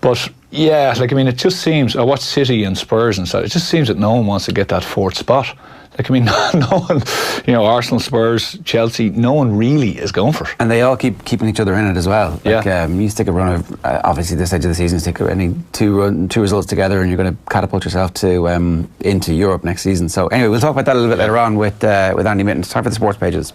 But yeah, like, I mean, it just seems, I watch City and Spurs and stuff, it just seems that no one wants to get that fourth spot. Like, I mean, no one, you know, Arsenal, Spurs, Chelsea, no one really is going for it. And they all keep keeping each other in it as well. Like, you stick a run of, obviously this stage of the season, stick any two results together and you're going to catapult yourself to into Europe next season. So anyway, we'll talk about that a little bit later on with Andy Mitten. It's time for the sports pages.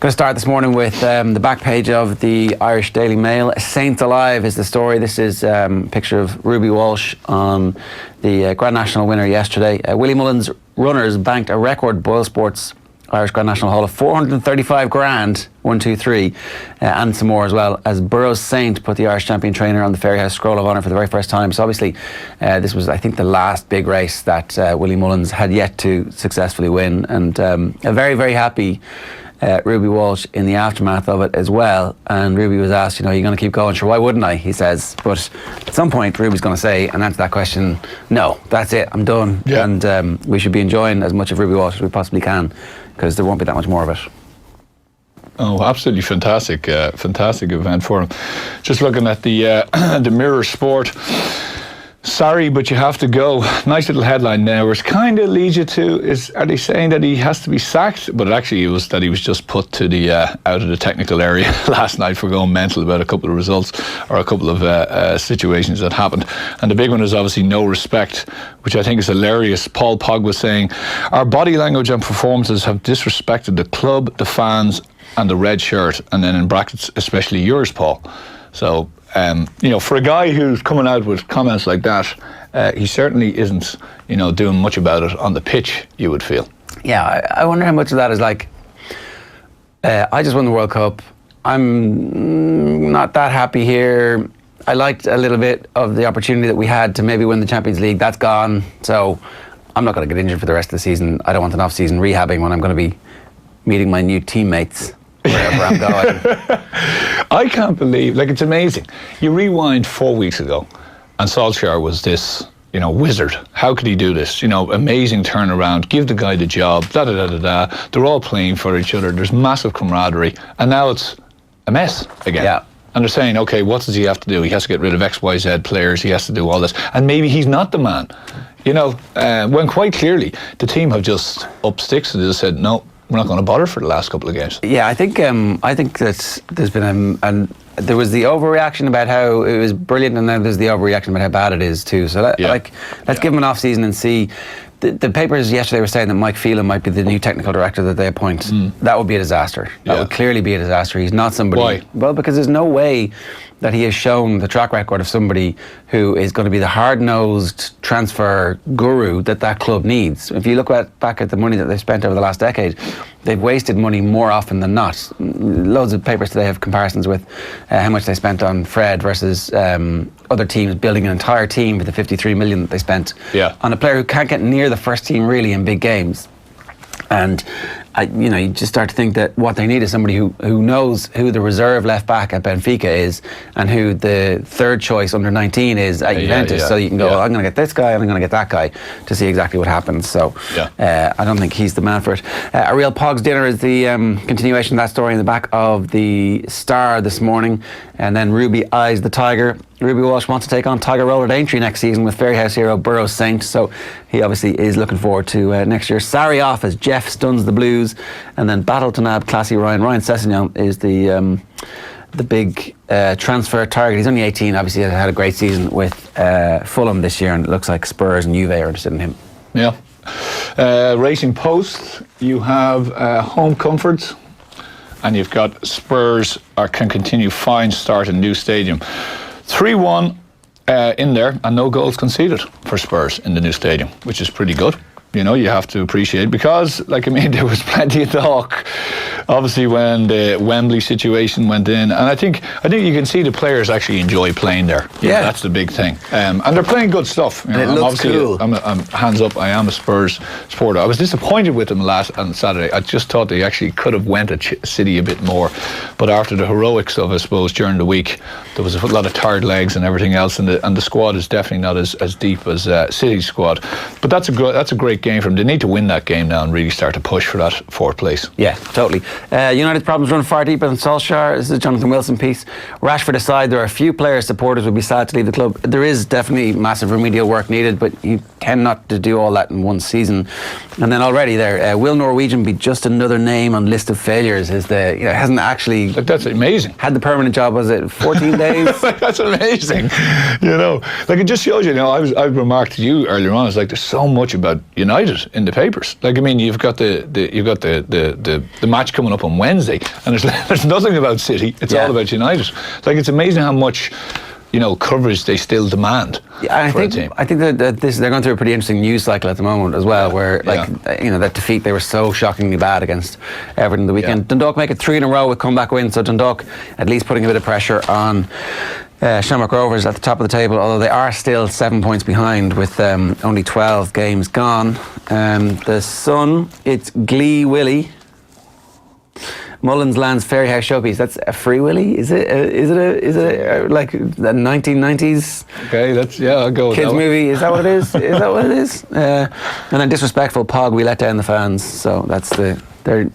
Going to start this morning with the back page of the Irish Daily Mail. Saints Alive is the story. This is a picture of Ruby Walsh on the Grand National winner yesterday. Willie Mullins' runners banked a record Boyle Sports Irish Grand National haul of 435 grand, 1, 2, 3, and some more as well, as Burrows Saint put the Irish champion trainer on the Fairyhouse Scroll of Honour for the very first time. So obviously this was, I think, the last big race that Willie Mullins had yet to successfully win, and a very, very happy Ruby Walsh in the aftermath of it as well. And Ruby was asked, you know, you're going to keep going? Sure, why wouldn't I? He says. But at some point Ruby's going to say and answer that question, no, that's it, I'm done. Yeah. And we should be enjoying as much of Ruby Walsh as we possibly can, because there won't be that much more of it. Oh, absolutely fantastic, fantastic event for him. Just looking at the the Mirror Sport. Sorry, but you have to go. Nice little headline there, which kind of leads you to, are they saying that he has to be sacked? But actually it was that he was just put to the out of the technical area last night for going mental about a couple of results or a couple of situations that happened. And the big one is obviously no respect, which I think is hilarious. Paul Pogba saying, our body language and performances have disrespected the club, the fans and the red shirt, and then in brackets, especially yours, Paul. So, you know, for a guy who's coming out with comments like that, he certainly isn't, you know, doing much about it on the pitch, you would feel. Yeah, I wonder how much of that is like, I just won the World Cup. I'm not that happy here. I liked a little bit of the opportunity that we had to maybe win the Champions League. That's gone. So I'm not going to get injured for the rest of the season. I don't want an off-season rehabbing when I'm going to be meeting my new teammates wherever I'm going. I can't believe, like, it's amazing. You rewind 4 weeks ago and Solskjaer was this, you know, wizard. How could he do this? You know, amazing turnaround, give the guy the job, da-da-da-da-da. They're all playing for each other. There's massive camaraderie. And now it's a mess again. Yeah. And they're saying, okay, what does he have to do? He has to get rid of X, Y, Z players. He has to do all this. And maybe he's not the man. You know, when quite clearly the team have just upped sticks and they just said, no, we're not going to bother for the last couple of games. Yeah, I think that there's been there was the overreaction about how it was brilliant, and then there's the overreaction about how bad it is too. So let's give him an off season and see. The papers yesterday were saying that Mike Phelan might be the new technical director that they appoint. That would be a disaster. That would clearly be a disaster. He's not somebody. Why? Well, because there's no way that he has shown the track record of somebody who is going to be the hard-nosed transfer guru that club needs. If you look back at the money that they've spent over the last decade, they've wasted money more often than not. Loads of papers today have comparisons with how much they spent on Fred versus other teams building an entire team with the 53 million that they spent on a player who can't get near the first team really in big games. And you just start to think that what they need is somebody who knows who the reserve left back at Benfica is and who the third choice under 19 is at Juventus. So you can go, well, I'm going to get this guy and I'm going to get that guy to see exactly what happens. So I don't think he's the man for it. A real Pogs dinner is the continuation of that story in the back of the Star this morning. And then Ruby eyes the Tiger. Ruby Walsh wants to take on Tiger Roller Daintree next season with Fairyhouse hero Burrows Saint. So he obviously is looking forward to next year. Sarri off as Jeff stuns the Blues. And then Battle to Nab classy Ryan Sessegnon is the big transfer target. He's only 18, obviously had a great season with Fulham this year, and it looks like Spurs and Juve are interested in him. Yeah. Racing Post, you have home comforts, and you've got Spurs can continue fine start in new stadium. 3-1 in there, and no goals conceded for Spurs in the new stadium, which is pretty good. You know, you have to appreciate, because, like, I mean, there was plenty of talk, obviously, when the Wembley situation went in, and I think you can see the players actually enjoy playing there. Yeah, that's the big thing, and they're playing good stuff. You know, it looks cool. I'm hands up. I am a Spurs supporter. I was disappointed with them on Saturday. I just thought they actually could have went at City a bit more, but after the heroics of, I suppose, during the week, there was a lot of tired legs and everything else, and the squad is definitely not as deep as City's squad. But that's a great game for them. They need to win that game now and really start to push for that fourth place. Yeah, totally. United's problems run far deeper than Solskjaer. This is a Jonathan Wilson piece. Rashford aside, there are a few players supporters would be sad to leave the club. There is definitely massive remedial work needed, but you tend not to do all that in one season. And then already there, will Norwegian be just another name on list of failures? Hasn't actually that's amazing. Had the permanent job, was it 14 days? That's amazing. It just shows you. I've remarked to you earlier on. It's like there's so much about United in the papers. You've got the match coming up on Wednesday, and there's nothing about City. It's all about United. It's amazing how much coverage they still demand for a team. I think that they're going through a pretty interesting news cycle at the moment as well, where that defeat, they were so shockingly bad against Everton the weekend. Dundalk make it 3 in a row with comeback wins, so Dundalk at least putting a bit of pressure on Shamrock Rovers at the top of the table, although they are still 7 points behind with only 12 games gone. The Sun, it's Glee Willie. Mullins lands Fairyhouse showpiece. That's a Free Willy? Is it like the 1990s? Okay, I'll go with kids that movie. Is that what it is? Is that what it is? And then disrespectful Pog, we let down the fans. So they're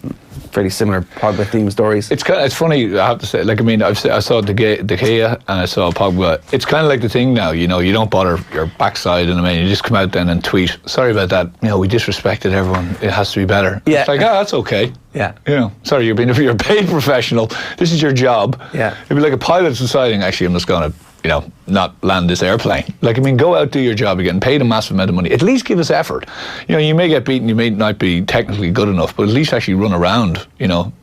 fairly similar Pogba theme stories. It's funny, I have to say. I saw De Gea and I saw Pogba. It's kind of like the thing now. You don't bother your backside in a minute. You just come out then and tweet. Sorry about that. We disrespected everyone. It has to be better. Yeah. It's like, that's okay. Yeah. Sorry, you're a paid professional. This is your job. Yeah. It'd be like a pilot deciding, actually, I'm just going to not land this airplane. Go out, do your job. You're getting paid a massive amount of money. At least give us effort. You may get beaten, you may not be technically good enough, but at least actually run around.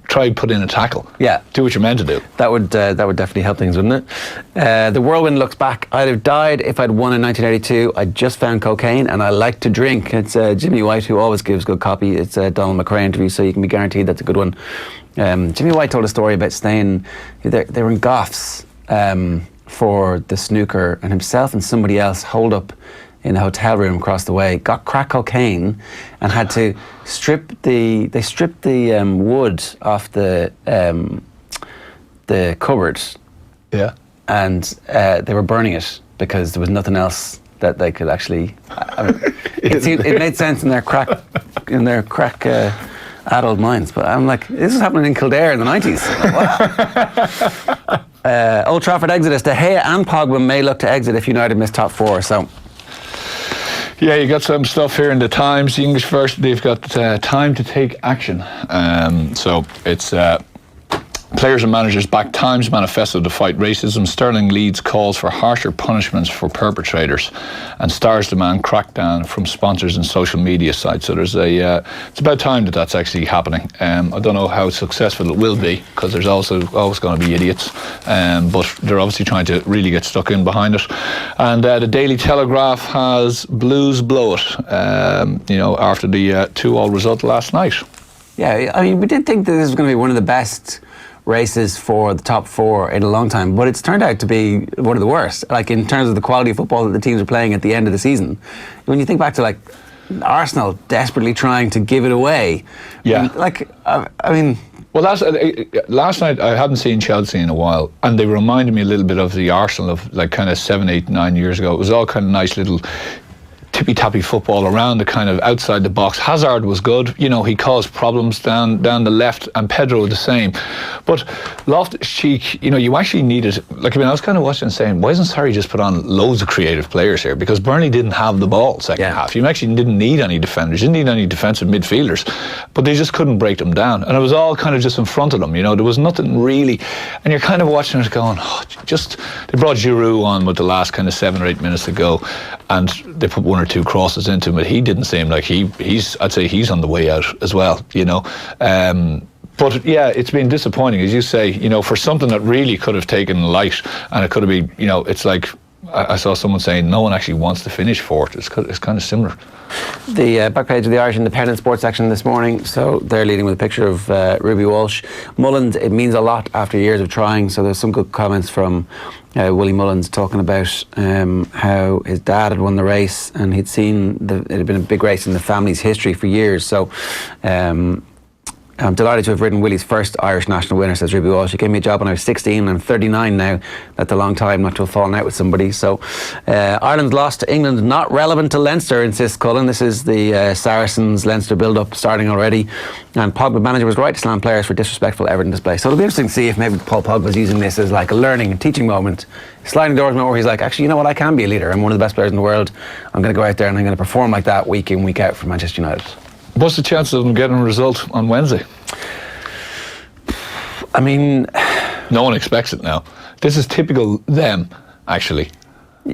Try put in a tackle. Yeah. Do what you're meant to do. That would definitely help things, wouldn't it? The whirlwind looks back. I'd have died if I'd won in 1982. I just found cocaine and I like to drink. It's Jimmy White, who always gives good copy. It's a Donald McRae interview, so you can be guaranteed that's a good one. Jimmy White told a story about staying. They were in Goffs for the snooker, and himself and somebody else holed up in a hotel room across the way, got crack cocaine, and had to strip the wood off the cupboard. Yeah. And they were burning it because there was nothing else that they could actually. It made sense in their crack adult minds, but I'm like, this was happening in Kildare in the 90s. Old Trafford exodus. De Gea and Pogba may look to exit if United miss top 4. So. Yeah, you got some stuff here in the Times. The English version, they've got time to take action. So it's players and managers back Times manifesto to fight racism. Sterling leads calls for harsher punishments for perpetrators, and Stars demand crackdown from sponsors and social media sites. So there's it's about time that's actually happening. I don't know how successful it will be, because there's also always going to be idiots, but they're obviously trying to really get stuck in behind it. And the Daily Telegraph has Blues blow it, after the 2-2 result last night. Yeah, we did think that this was going to be one of the best races for the top 4 in a long time, but it's turned out to be one of the worst, in terms of the quality of football that the teams are playing at the end of the season. When you think back to Arsenal desperately trying to give it away. Yeah. Well, last night I hadn't seen Chelsea in a while, and they reminded me a little bit of the Arsenal of kind of 7, 8, 9 years ago. It was all kind of nice little tippy-tappy football around the kind of outside the box. Hazard was good, he caused problems down the left, and Pedro the same. But Loftus-Cheek, you actually needed, I was kind of watching and saying, why isn't Sarri just put on loads of creative players here? Because Burnley didn't have the ball second half. You actually didn't need any defenders, you didn't need any defensive midfielders, but they just couldn't break them down. And it was all kind of just in front of them, there was nothing really, and you're kind of watching it going, they brought Giroud on with the last kind of 7 or 8 minutes to go, and they put 1 or 2 crosses into him, but he didn't seem like I'd say he's on the way out as well, But yeah, it's been disappointing, as you say, for something that really could have taken light, and it could have been, it's like, I saw someone saying no one actually wants to finish 4th. It's kind of similar. The back page of the Irish Independent sports section this morning, so they're leading with a picture of Ruby Walsh. Mullins, it means a lot after years of trying, so there's some good comments from Willie Mullins talking about how his dad had won the race, and he'd seen it had been a big race in the family's history for years, so I'm delighted to have ridden Willie's first Irish national winner, says Ruby Walsh. He gave me a job when I was 16. I'm 39 now. That's a long time not to have fallen out with somebody. So Ireland's loss to England, not relevant to Leinster, insists Cullen. This is the Saracens Leinster build-up starting already. And Pogba, manager, was right to slam players for disrespectful Everton display. So it'll be interesting to see if maybe Paul Pogba's using this as like a learning and teaching moment. Sliding doors moment where he's like, actually, you know what, I can be a leader. I'm one of the best players in the world. I'm going to go out there and I'm going to perform like that week in, week out for Manchester United. What's the chances of them getting a result on Wednesday? I mean, no one expects it now. This is typical them, actually.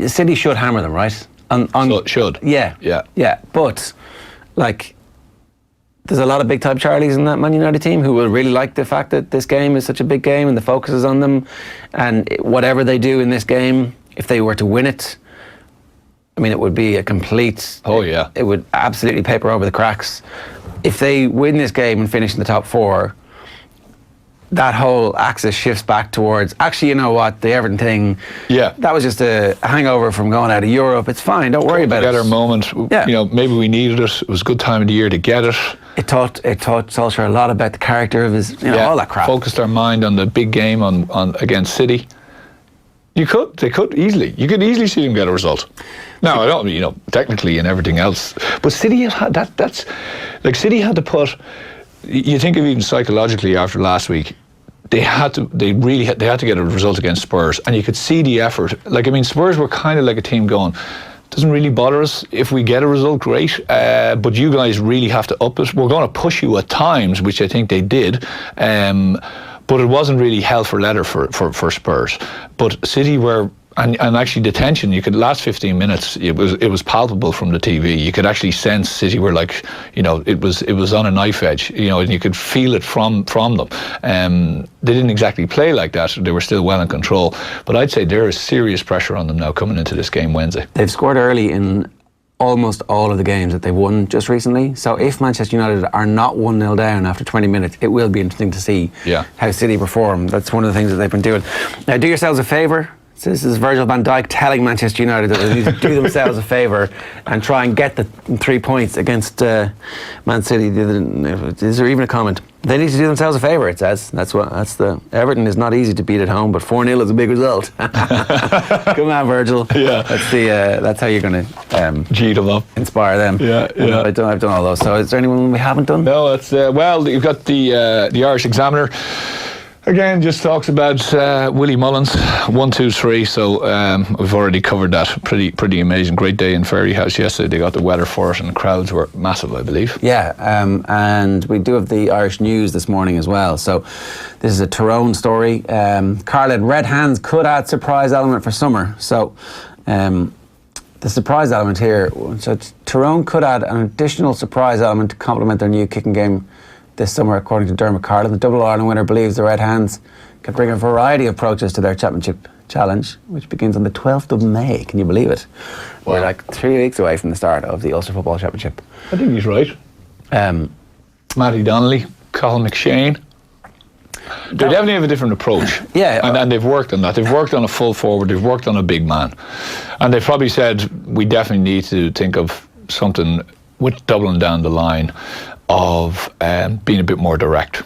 City should hammer them, right? So should. Yeah. Yeah. Yeah. But, like, there's a lot of big-time Charlies in that Man United team who will really like the fact that this game is such a big game and the focus is on them. And whatever they do in this game, if they were to win it, I mean, it would be a complete... Oh, yeah. It would absolutely paper over the cracks. If they win this game and finish in the top four, that whole axis shifts back towards, actually, you know what, the Everton thing, yeah, that was just a hangover from going out of Europe. It's fine, don't worry about it. Our moment, yeah. You know, maybe we needed it. It was a good time of the year to get it. It taught Solskjaer a lot about the character of his, you know, all that crap. Focused our mind on the big game on against City. They could easily. You could easily see them get a result. Now, I don't, you know, technically and everything else, but City had that. That's like City had to put. You think of even psychologically after last week, they had to get a result against Spurs, and you could see the effort. Like, I mean, Spurs were kind of like a team going, doesn't really bother us if we get a result, great. But you guys really have to up it. We're going to push you at times, which I think they did. But it wasn't really hell for leather for Spurs. But City were, and actually the tension, you could, last 15 minutes, it was palpable from the TV. You could actually sense City were like, you know, it was on a knife edge, you know, and you could feel it from them. They didn't exactly play like that. They were still well in control. But I'd say there is serious pressure on them now coming into this game Wednesday. They've scored early in almost all of the games that they've won just recently. So if Manchester United are not 1-0 down after 20 minutes, it will be interesting to see how City perform. That's one of the things that they've been doing. Now, do yourselves a favour. So this is Virgil van Dijk telling Manchester United that they need to do themselves a favour and try and get the 3 points against Man City. Is there even a comment? They need to do themselves a favour, it says. That's the Everton is not easy to beat at home, but 4-0 is a big result. Come on, Virgil. Yeah. That's how you're going to G them up, inspire them. Yeah. I've done all those. So is there anyone we haven't done? No, it's well, you've got the Irish Examiner. Again, just talks about Willie Mullins, 1, 2, 3. So we've already covered that. Pretty amazing. Great day in Fairyhouse yesterday. They got the weather for it, and the crowds were massive, I believe. Yeah, and we do have the Irish news this morning as well. So this is a Tyrone story. Carlin, red hands could add surprise element for summer. So the surprise element here. So Tyrone could add an additional surprise element to complement their new kicking game this summer, according to Dermot Carlin. The Double Ireland winner believes the Red Hands can bring a variety of approaches to their championship challenge, which begins on the 12th of May. Can you believe it? Wow. We're like 3 weeks away from the start of the Ulster Football Championship. I think he's right. Matty Donnelly, Colin McShane. They definitely have a different approach. Yeah. And they've worked on that. They've worked on a full forward. They've worked on a big man. And they've probably said, we definitely need to think of something with doubling down the line of being a bit more direct.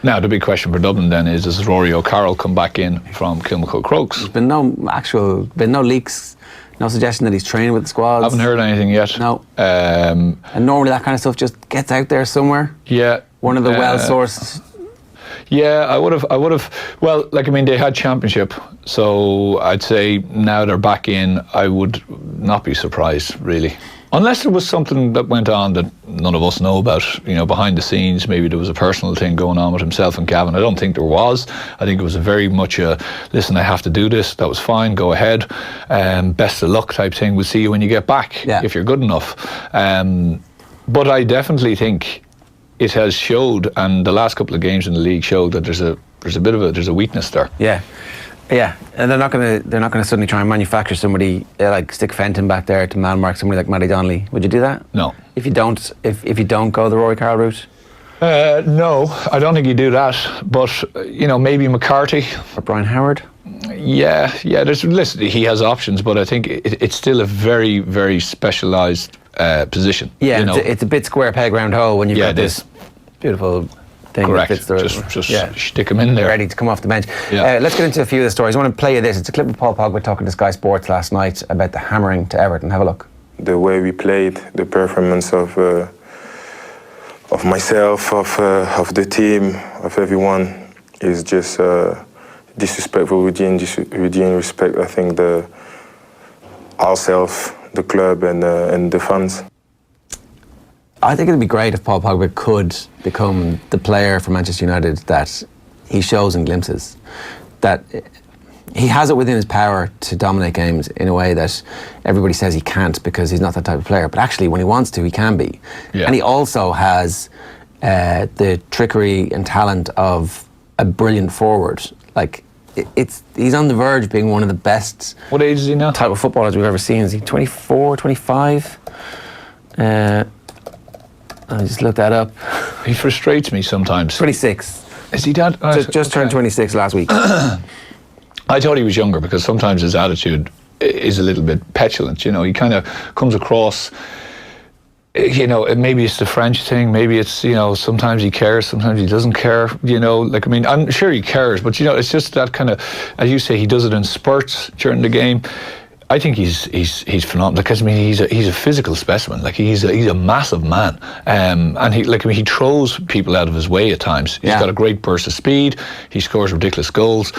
Now, the big question for Dublin then is, does Rory O'Carroll come back in from Kilmacud Crokes? There's been no leaks, no suggestion that he's training with the squads. Haven't heard anything yet. No. And normally that kind of stuff just gets out there somewhere. Yeah. One of the well-sourced... Yeah, I would have. Well, like, I mean, they had championship, so I'd say now they're back in, I would not be surprised, really. Unless there was something that went on that none of us know about, you know, behind the scenes. Maybe there was a personal thing going on with himself and Gavin. I don't think there was. I think it was a very much a, listen, I have to do this. That was fine, go ahead. Best of luck type thing. We'll see you when you get back, if you're good enough. But I definitely think it has showed, and the last couple of games in the league showed that there's a weakness there. Yeah. Yeah, and they're not gonna suddenly try and manufacture somebody like stick Fenton back there to man mark somebody like Matty Donnelly. Would you do that? No. If you don't go the Rory Carroll route. No, I don't think you do that. But you know, maybe McCarthy or Brian Howard. Yeah. Listen, he has options, but I think it's still a very, very specialised position. Yeah, you know? it's a bit square peg round hole when you've got this beautiful thing. Correct. That fits Just stick him in there. Ready to come off the bench. Yeah. Let's get into a few of the stories. I want to play you this. It's a clip of Paul Pogba talking to Sky Sports last night about the hammering to Everton. Have a look. The way we played, the performance of myself, of the team, of everyone is just disrespectful. We didn't respect, I think, ourselves, the club, and the fans. I think it'd be great if Paul Pogba could become the player for Manchester United that he shows in glimpses. That he has it within his power to dominate games in a way that everybody says he can't because he's not that type of player. But actually, when he wants to, he can be. Yeah. And he also has the trickery and talent of a brilliant forward. Like, he's on the verge of being one of the best. What age is he now? Type of footballers we've ever seen. Is he 24, 25? I just looked that up. He frustrates me sometimes. 26. Is he that? Just turned 26 last week. I thought he was younger because sometimes his attitude is a little bit petulant. You know, he kind of comes across. You know, maybe it's the French thing. Maybe it's, you know, sometimes he cares, sometimes he doesn't care. You know, like, I mean, I'm sure he cares, but, you know, it's just that kind of, as you say, he does it in spurts during the game. I think he's phenomenal because, I mean, he's a physical specimen. Like, he's a massive man, and he throws people out of his way at times. He's got a great burst of speed. He scores ridiculous goals.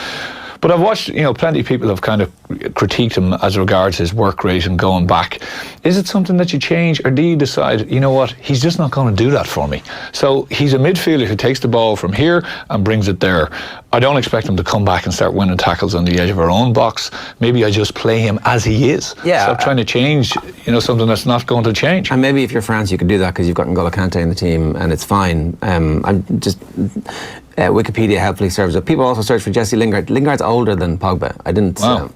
But I've watched, you know, plenty of people have kind of critiqued him as regards his work rate and going back. Is it something that you change, or do you decide, you know what, he's just not going to do that for me? So he's a midfielder who takes the ball from here and brings it there. I don't expect him to come back and start winning tackles on the edge of our own box. Maybe I just play him as he is. Yeah. Stop trying to change, you know, something that's not going to change. And maybe if you're France, you could do that because you've got N'Golo Kante in the team, and it's fine. I'm just. Wikipedia helpfully serves it. People also search for Jesse Lingard. Lingard's older than Pogba. I didn't. Wow.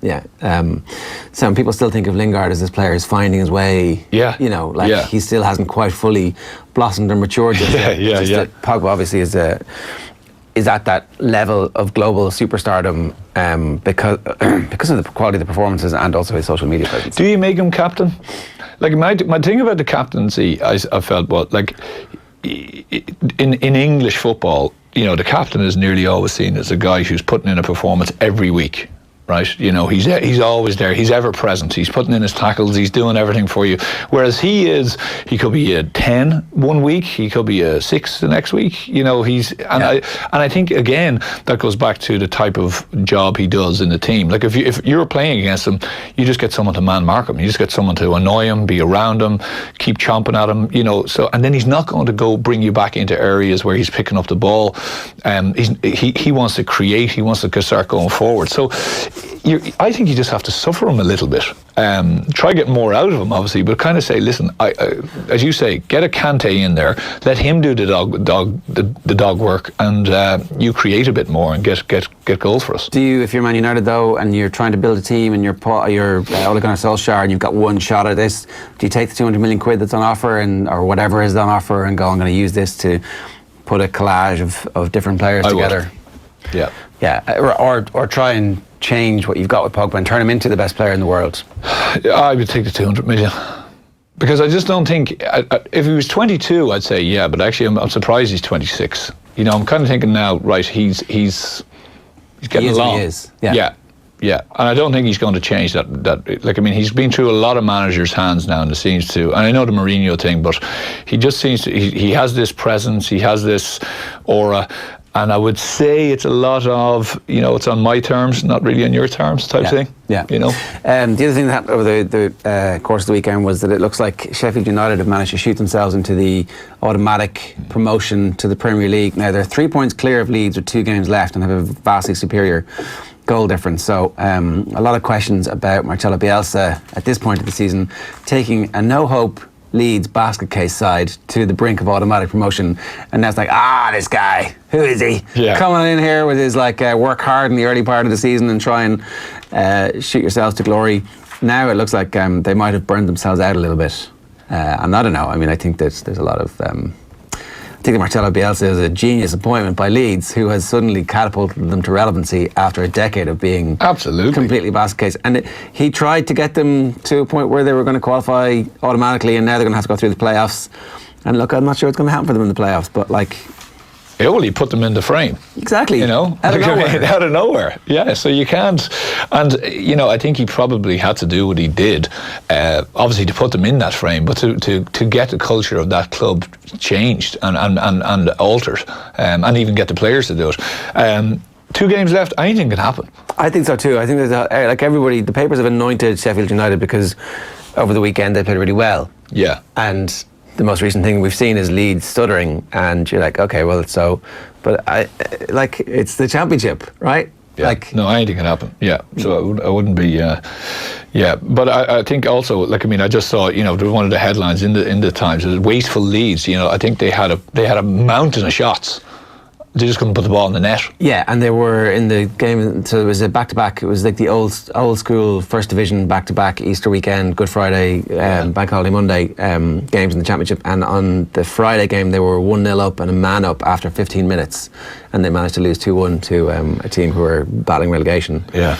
Some people still think of Lingard as this player who's finding his way. Yeah. You know, like he still hasn't quite fully blossomed or matured yet. Yeah. Pogba obviously is at that level of global superstardom because of the quality of the performances and also his social media presence. Do you make him captain? Like, my thing about the captaincy, I felt, what, like, in English football, you know, the captain is nearly always seen as a guy who's putting in a performance every week, right? You know, he's always there. He's ever present. He's putting in his tackles. He's doing everything for you. Whereas he could be a 10 one week. He could be a 6 the next week. You know, I think, again, that goes back to the type of job he does in the team. Like, if you're playing against him, you just get someone to man mark him. You just get someone to annoy him, be around him, keep chomping at him, you know. So, and then he's not going to go bring you back into areas where he's picking up the ball. He wants to create. He wants to start going forward. So, I think you just have to suffer him a little bit. Try getting more out of him, obviously, but kind of say, listen, as you say, get a Kante in there, let him do the dog work, and you create a bit more and get goals for us. Do you, if you're Man United though, and you're trying to build a team, and you're Ole Gunnar Solskjaer, and you've got one shot at this, do you take the 200 million quid that's on offer, or whatever is on offer, and go, I'm going to use this to put a collage of different players together? Yeah. Or try and change what you've got with Pogba and turn him into the best player in the world? I would take the 200 million. Because I just don't think, if he was 22, I'd say yeah, but actually I'm surprised he's 26. You know, I'm kind of thinking now, right, he's getting along. He is. Yeah, and I don't think he's going to change that. Like, I mean, he's been through a lot of managers' hands now, and it seems to. And I know the Mourinho thing, but he just seems to. He has this presence. He has this aura. And I would say it's a lot of, you know, it's on my terms, not really on your terms type thing. Yeah. You know? The other thing that happened over the course of the weekend was that it looks like Sheffield United have managed to shoot themselves into the automatic promotion to the Premier League. Now, they're 3 points clear of Leeds with 2 games left and have a vastly superior goal difference. So a lot of questions about Marcelo Bielsa at this point of the season taking a no-hope Leeds basket case side to the brink of automatic promotion, and now it's like, this guy, who is he? Coming in here with his work hard in the early part of the season and try and shoot yourselves to glory. Now it looks like they might have burned themselves out a little bit. And I don't know. I mean, I think there's a lot of. I think that Marcelo Bielsa is a genius appointment by Leeds, who has suddenly catapulted them to relevancy after a decade of being completely basket case. And he tried to get them to a point where they were going to qualify automatically, and now they're going to have to go through the playoffs. And look, I'm not sure what's going to happen for them in the playoffs, but like... It only put them in the frame. Exactly. You know? Out of nowhere. Out of nowhere. Yeah, so you can't... And, you know, I think he probably had to do what he did, obviously to put them in that frame, but to get the culture of that club changed and altered, and even get the players to do it. 2 games left, anything can happen. I think so too. I think there's like everybody, the papers have anointed Sheffield United because over the weekend they played really well. Yeah. And the most recent thing we've seen is Leeds stuttering, and you're like, okay, well, so, but it's the championship, right? Yeah. Like, no, anything can happen. Yeah, so I wouldn't be. Yeah, but I think also, like, I mean, I just saw, you know, there was one of the headlines in the Times, it was wasteful Leeds. You know, I think they had a mountain of shots. They just couldn't put the ball in the net. Yeah, and they were in the game, so it was a back-to-back. It was like the old school First Division back-to-back, Easter weekend, Good Friday, Bank Holiday Monday games in the Championship. And on the Friday game, they were 1-0 up and a man up after 15 minutes. And they managed to lose 2-1 to a team who were battling relegation. Yeah.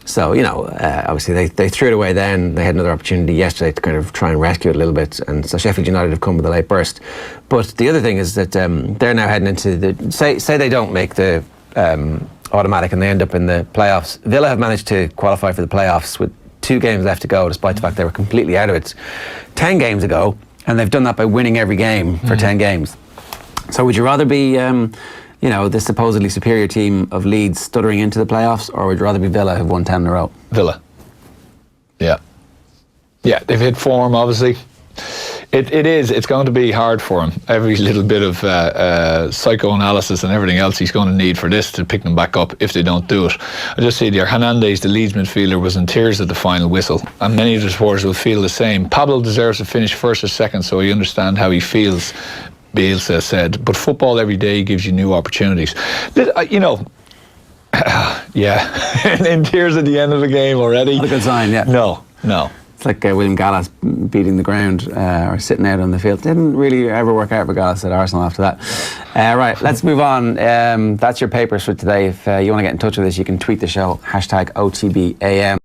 So, you know, obviously they threw it away then. They had another opportunity yesterday to kind of try and rescue it a little bit. And so Sheffield United have come with a late burst. But the other thing is that they're now heading into the... Say they don't make the automatic and they end up in the playoffs. Villa have managed to qualify for the playoffs with 2 games left to go, despite the fact they were completely out of it 10 games ago. And they've done that by winning every game for 10 games. So would you rather be... you know, the supposedly superior team of Leeds stuttering into the playoffs, or would you rather be Villa who've won 10 in a row? Villa. Yeah. Yeah, they've hit form, obviously. It's going to be hard for him. Every little bit of psychoanalysis and everything else he's going to need for this to pick them back up if they don't do it. I just see there, Hernandez, the Leeds midfielder, was in tears at the final whistle, and many of the supporters will feel the same. Pablo deserves to finish first or second, so I understand how he feels. Bielsa said, but football every day gives you new opportunities. You know, yeah, in tears at the end of the game already. Not a good sign, yeah. No. It's like William Gallas beating the ground or sitting out on the field. Didn't really ever work out for Gallas at Arsenal after that. Right, let's move on. That's your papers for today. If you want to get in touch with us, you can tweet the show, #OTB AM.